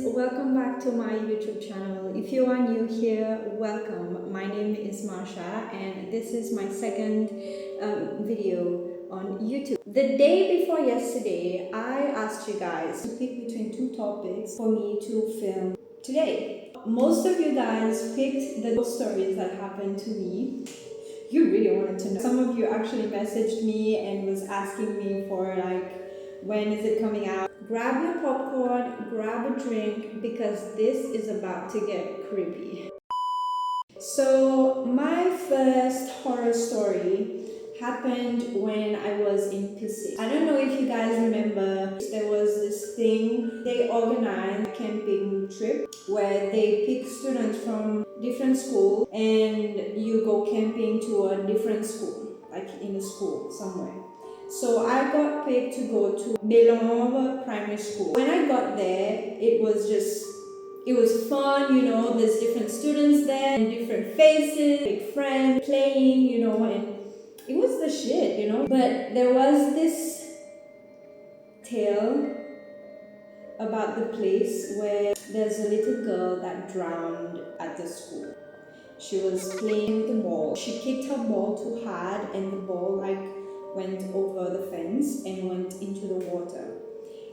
welcome back to my YouTube channel. If you are new here, welcome. My name is Marsha and this is my second video on YouTube. The day before yesterday, I asked you guys to pick between two topics for me to film today. Most of you guys picked the ghost stories that happened to me. You really wanted to know. Some of you actually messaged me and was asking me for when is it coming out. Grab your popcorn, grab a drink, because this is about to get creepy. So my first horror story happened when I was in P6. I don't know if you guys remember, there was this thing, they organized a camping trip where they pick students from different schools and you go camping to a different school, like in a school somewhere. So I got picked to go to Belombe Primary School. When I got there, it was fun, you know, there's different students there, and different faces, big friends playing, you know, and it was the shit, you know. But there was this tale about the place where there's a little girl that drowned at the school. She was playing with the ball. She kicked her ball too hard and the ball went over the fence and went into the water.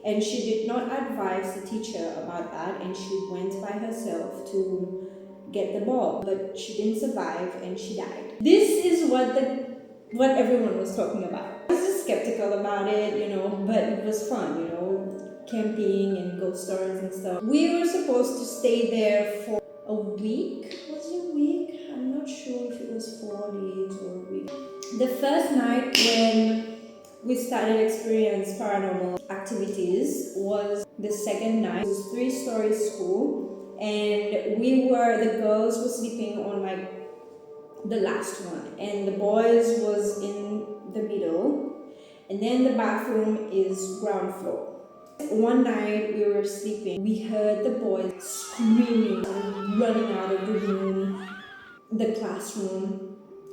And she did not advise the teacher about that, and she went by herself to get the ball, but she didn't survive and she died. This is what everyone was talking about. I was just skeptical about it, you know, but it was fun, you know, camping and ghost stories and stuff. We were supposed to stay there for a week. Was it a week? I'm not sure if it was 4 days or a week. The first night when we started experiencing paranormal activities was the second night. It was 3-story school, and the girls were sleeping on the last one, and the boys was in the middle, and then the bathroom is ground floor. One night we were sleeping, we heard the boys screaming and running out of the room, the classroom.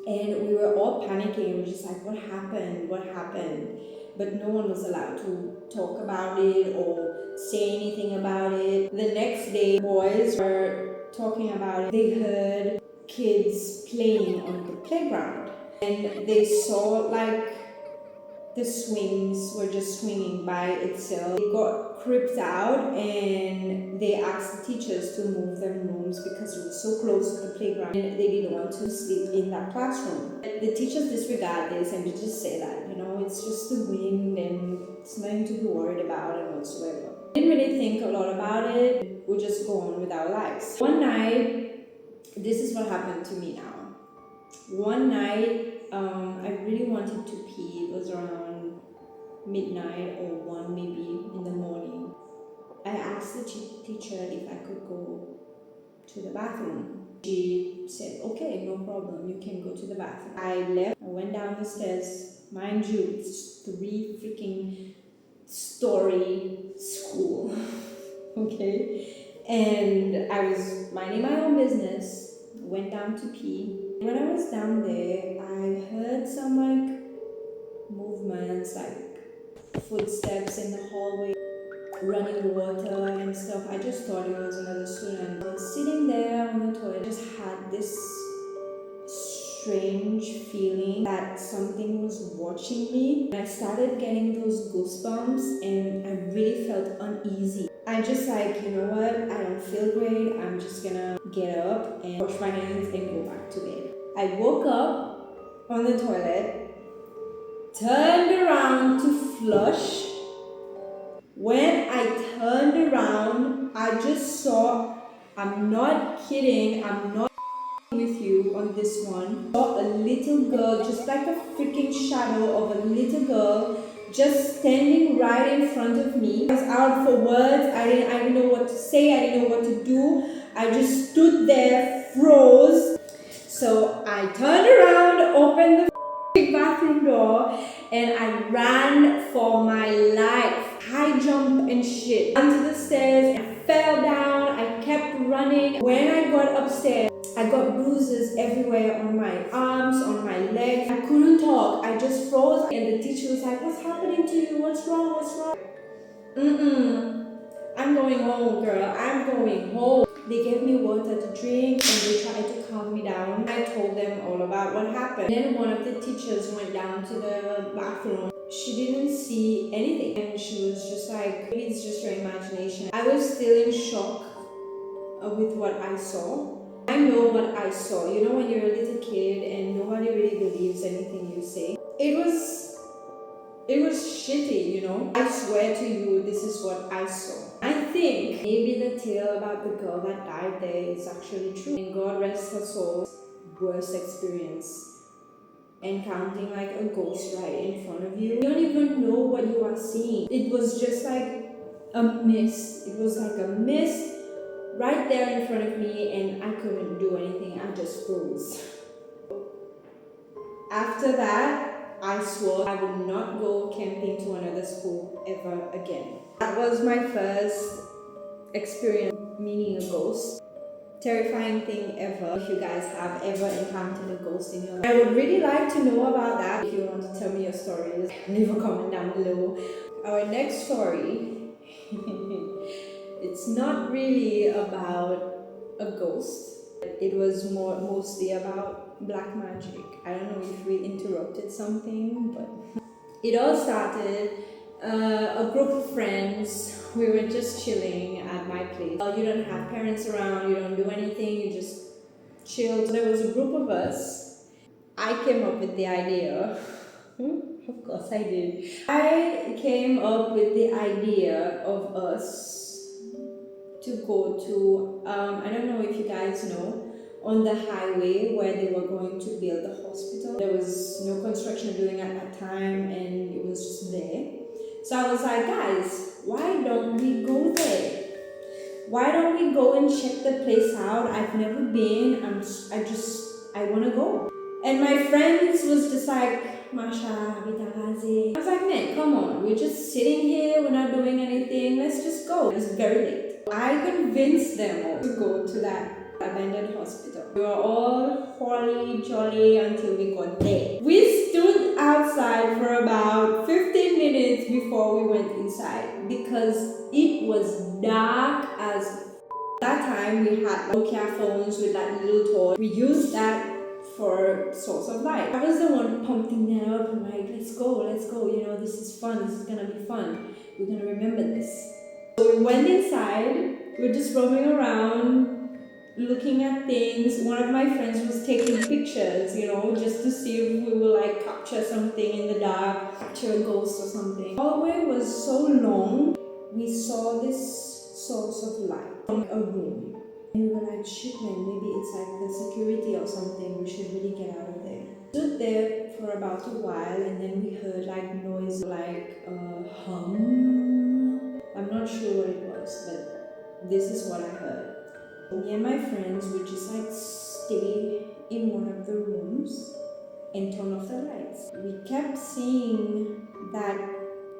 And we were all panicking. We were just like, what happened? What happened? But no one was allowed to talk about it or say anything about it. The next day, boys were talking about it. They heard kids playing on the playground. And they saw the swings were just swinging by itself. They got creeped out and they asked the teachers to move their rooms because it was so close to the playground and they didn't want to sleep in that classroom. The teachers disregard this and they just say that, you know, it's just the wind and it's nothing to be worried about and whatsoever. We didn't really think a lot about it. We just go on with our lives. One night, this is what happened to me now. One night, I really wanted to pee. It was around midnight or 1 maybe in the morning. I asked the teacher if I could go to the bathroom. She said, okay, no problem, you can go to the bathroom. I left, I went down the stairs. Mind you, it's 3 freaking story school. Okay? And I was minding my own business, went down to pee. When I was down there, I heard some movements, footsteps in the hallway, running water and stuff. I just thought it was another student. I was sitting there on the toilet, just had this strange feeling that something was watching me. And I started getting those goosebumps and I really felt uneasy. I just you know what, I don't feel great. I'm just gonna get up and wash my hands and go back to bed. I woke up on the toilet, turned around to flush. When I turned around, I just saw, I'm not kidding, I'm not with you on this one, saw a little girl, just like a freaking shadow of a little girl, just standing right in front of me. I was out for words. I didn't know what to say. I didn't know what to do. I just stood there, froze. So I turned around, opened the bathroom door, and I ran for my life. High jump and shit. Onto the stairs, I fell down, I kept running. When I got upstairs, I got bruises everywhere on my arms, on my legs. I couldn't talk, I just froze. And the teacher was like, what's happening to you? What's wrong? What's wrong? I'm going home, girl. going home. They gave me water to drink and they tried to calm me down. I told them all about what happened. Then one of the teachers went down to the bathroom. She didn't see anything and she was just like, maybe it's just your imagination. I was still in shock with what I saw. I know what I saw. You know when you're a little kid and nobody really believes anything you say? It was shitty, you know. I swear to you, this is what I saw. I think maybe the tale about the girl that died there is actually true. And God rest her soul's worst experience. Encountering like a ghost right in front of you. You don't even know what you are seeing. It was just like a mist. It was like a mist right there in front of me and I couldn't do anything. I just froze. After that, I swore I would not go camping to another school ever again. That was my first experience meeting a ghost. Terrifying thing ever. If you guys have ever encountered a ghost in your life, I would really like to know about that. If you want to tell me your stories, leave a comment down below. Our next story, it's not really about a ghost. It was mostly about black magic. I don't know if we interrupted something, but it all started a group of friends. We were just chilling at my place. You don't have parents around, you don't do anything, you just chill. So there was a group of us. I came up with the idea. Of course I did. I came up with the idea of us to go to, I don't know if you guys know, on the highway where they were going to build the hospital. There was no construction doing at that time and it was just there. So I was like, guys, why don't we go there? Why don't we go and check the place out? I've never been, I want to go. And my friends was just like, Masha, Vitagazi. I was like, man, come on, we're just sitting here, we're not doing anything, let's just go. It was very late. I convinced them all to go to that abandoned hospital. We were all holly jolly until we got there. We stood outside for about 15 minutes before we went inside because it was dark as that time. We had Nokia phones with that little torch. We used that for source of light. I was the one pumping them up and like, let's go, you know, this is fun, this is gonna be fun. We're gonna remember this. So we went inside, we were just roaming around, looking at things. One of my friends was taking pictures, you know, just to see if we will like capture something in the dark, capture a ghost or something. The hallway was so long, we saw this source of light from a room. And we were like, shit man, maybe it's like the security or something, we should really get out of there. Stood there for about a while and then we heard like noise like a hum. I'm not sure what it was, but this is what I heard. Me and my friends would just like stay in one of the rooms and turn off the lights. We kept seeing that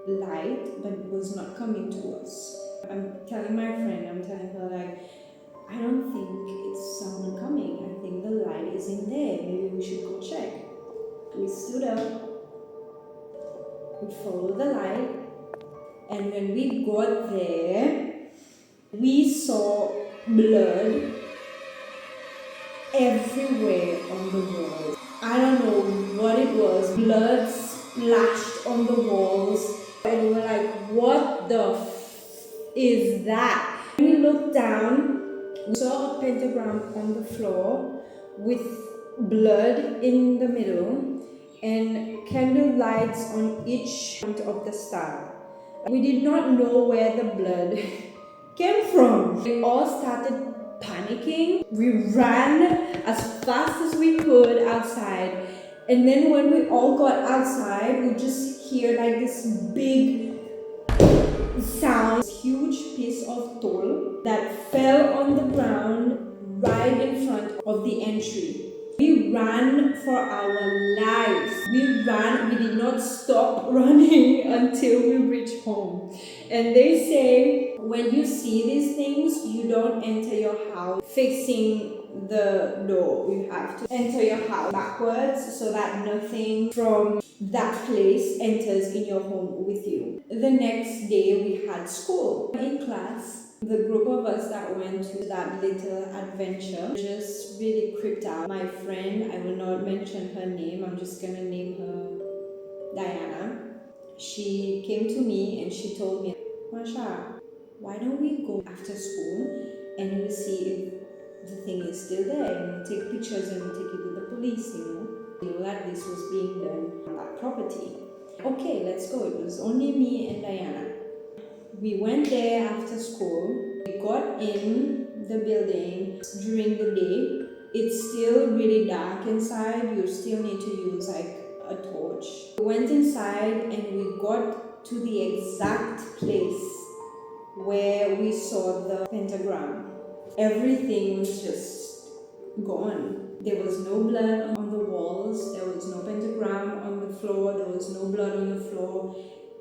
light, but it was not coming to us. I'm telling my friend, I'm telling her like, I don't think it's someone coming. I think the light is in there. Maybe we should go check. We stood up, we followed the light, and when we got there, we saw blood everywhere on the walls. I don't know what it was. Blood splashed on the walls. And we were like, what the is that? When we looked down, we saw a pentagram on the floor with blood in the middle and candle lights on each point of the star. We did not know where the blood came from. We all started panicking. We ran as fast as we could outside. And then when we all got outside, we just hear like this big sound, this huge piece of toll that fell on the ground right in front of the entry. We ran for our lives. We ran, we did not stop running until we reached home. And they say, when you see these things, you don't enter your house facing the door. You have to enter your house backwards so that nothing from that place enters in your home with you. The next day we had school. In class, The group of us that went to that little adventure just really creeped out. My friend, I will not mention her name, I'm just gonna name her Diana. She came to me and she told me, Marsha, why don't we go after school and we'll see if the thing is still there, and we'll take pictures and we'll take it to the police, you know that this was being done on that property. Okay, let's go. It was only me and Diana. We went there after school. We got in the building during the day. It's still really dark inside. You still need to use like a torch. We went inside and we got to the exact place where we saw the pentagram. Everything was just gone. There was no blood on the walls. There was no pentagram on the floor. There was no blood on the floor.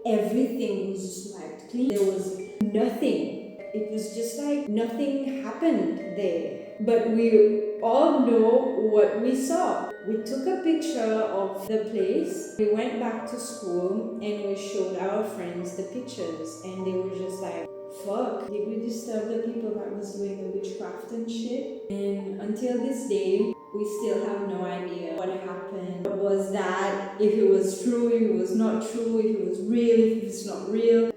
Everything was just wiped clean. There was nothing. It was just like nothing happened there. But we all know what we saw. We took a picture of the place. We went back to school and we showed our friends the pictures, and they were just like, fuck, did we disturb the people that was doing the witchcraft and shit? And until this day, we still have no idea what happened. What was that? If it was true, if it was not true, if it was real, if it's not real.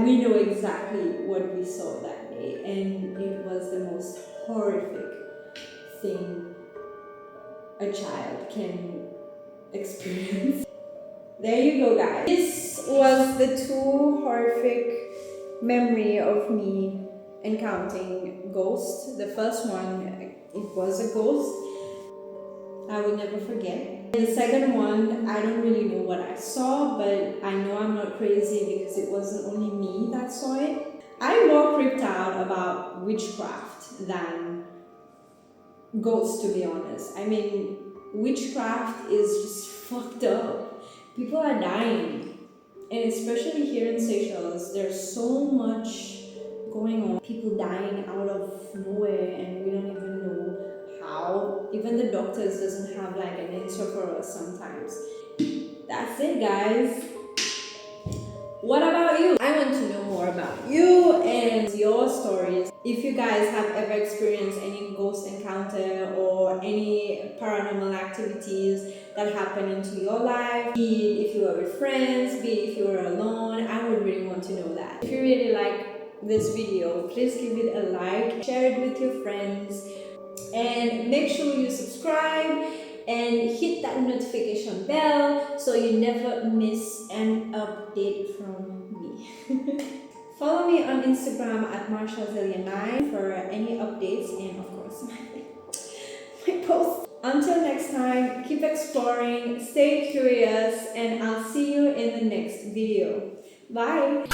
We know exactly what we saw that day, and it was the most horrific thing a child can experience. There you go, guys. This was the two horrific memory of me encountering ghosts. The first one, it was a ghost. I will never forget. The second one, I don't really know what I saw, but I know I'm not crazy because it wasn't only me that saw it. I'm more creeped out about witchcraft than ghosts, to be honest. I mean, witchcraft is just fucked up. People are dying. And especially here in Seychelles, there's so much going on. People dying out of nowhere and we don't even know how. Even the doctors doesn't have like an answer for us sometimes. That's it, guys. What about you? I want to know more about you and your stories. If you guys have ever experienced any ghost encounter or any paranormal activities that happen into your life, be it if you were with friends, be it if you were alone, I would really want to know that. If you really like this video, please give it a like, share it with your friends, and make sure you subscribe and hit that notification bell so you never miss an update from me. Follow me on Instagram at marshazillian9 for any updates and of course my posts. Until next time, keep exploring, stay curious, and I'll see you in the next video. Bye!